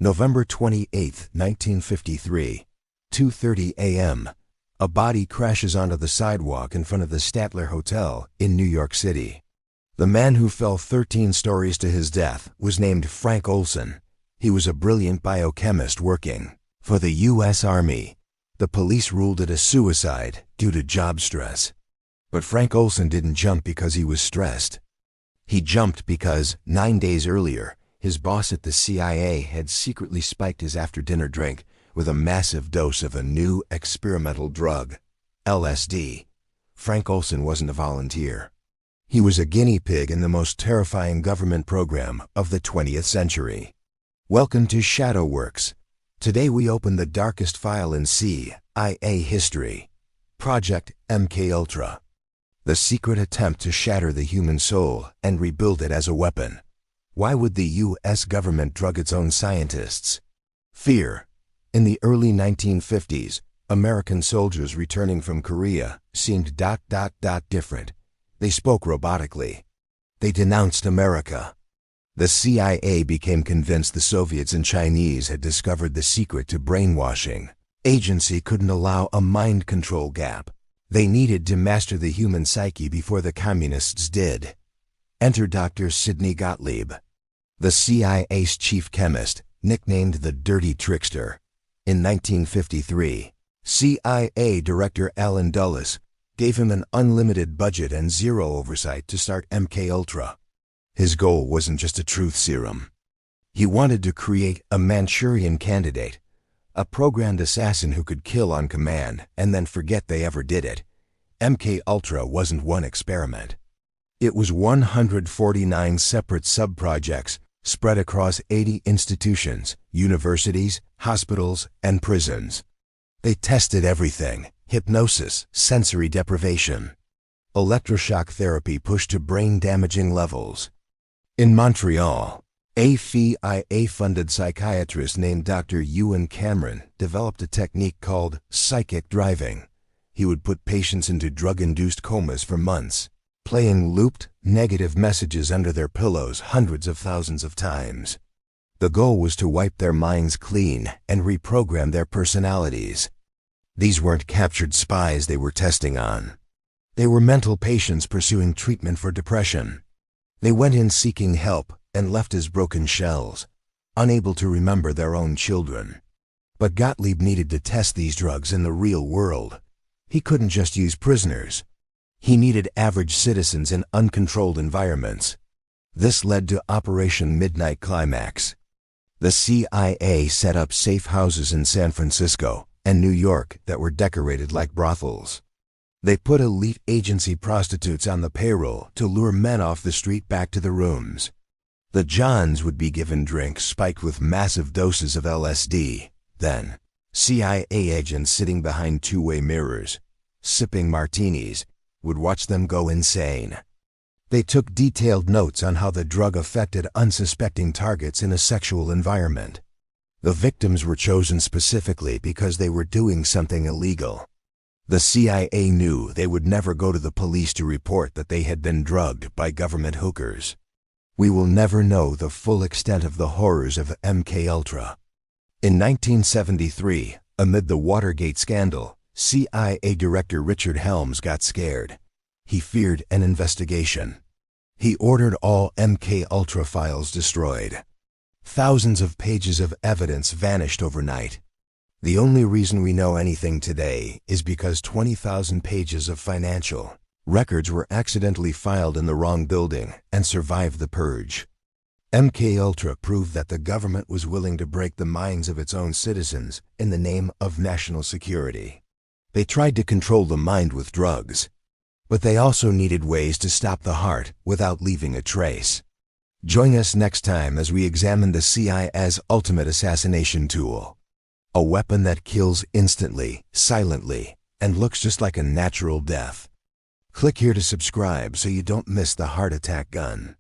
November 28, 1953, 2:30 a.m. A body crashes onto the sidewalk in front of the Statler Hotel in New York City. The man who fell 13 stories to his death was named Frank Olson. He was a brilliant biochemist working for the U.S. Army. The police ruled it a suicide due to job stress. But Frank Olson didn't jump because he was stressed. He jumped because, 9 days earlier, his boss at the CIA had secretly spiked his after-dinner drink with a massive dose of a new experimental drug, LSD. Frank Olson wasn't a volunteer. He was a guinea pig in the most terrifying government program of the 20th century. Welcome to Shadow Works. Today we open the darkest file in CIA history, Project MKUltra. The secret attempt to shatter the human soul and rebuild it as a weapon. Why would the U.S. government drug its own scientists? Fear. In the early 1950s, American soldiers returning from Korea seemed different. They spoke robotically. They denounced America. The CIA became convinced the Soviets and Chinese had discovered the secret to brainwashing. Agency couldn't allow a mind control gap. They needed to master the human psyche before the communists did. Enter Dr. Sidney Gottlieb, the CIA's chief chemist, nicknamed the Dirty Trickster. In 1953, CIA Director Allen Dulles gave him an unlimited budget and zero oversight to start MKUltra. His goal wasn't just a truth serum. He wanted to create a Manchurian candidate, a programmed assassin who could kill on command and then forget they ever did it. MKUltra wasn't one experiment. It was 149 separate sub-projects spread across 80 institutions, universities, hospitals, and prisons. They tested everything: hypnosis, sensory deprivation. Electroshock therapy pushed to brain-damaging levels. In Montreal, a CIA-funded psychiatrist named Dr. Ewan Cameron developed a technique called psychic driving. He would put patients into drug-induced comas for months, playing looped, negative messages under their pillows hundreds of thousands of times. The goal was to wipe their minds clean and reprogram their personalities. These weren't captured spies they were testing on. They were mental patients pursuing treatment for depression. They went in seeking help and left as broken shells, unable to remember their own children. But Gottlieb needed to test these drugs in the real world. He couldn't just use prisoners. He needed average citizens in uncontrolled environments. This led to Operation Midnight Climax. The CIA set up safe houses in San Francisco and New York that were decorated like brothels. They put elite agency prostitutes on the payroll to lure men off the street back to the rooms. The Johns would be given drinks spiked with massive doses of LSD. Then, CIA agents sitting behind two-way mirrors, sipping martinis, would watch them go insane. They took detailed notes on how the drug affected unsuspecting targets in a sexual environment. The victims were chosen specifically because they were doing something illegal. The CIA knew they would never go to the police to report that they had been drugged by government hookers. We will never know the full extent of the horrors of MKUltra. In 1973, amid the Watergate scandal, CIA Director Richard Helms got scared. He feared an investigation. He ordered all MKUltra files destroyed. Thousands of pages of evidence vanished overnight. The only reason we know anything today is because 20,000 pages of financial records were accidentally filed in the wrong building and survived the purge. MKUltra proved that the government was willing to break the minds of its own citizens in the name of national security. They tried to control the mind with drugs, but they also needed ways to stop the heart without leaving a trace. Join us next time as we examine the CIA's ultimate assassination tool. A weapon that kills instantly, silently, and looks just like a natural death. Click here to subscribe so you don't miss the heart attack gun.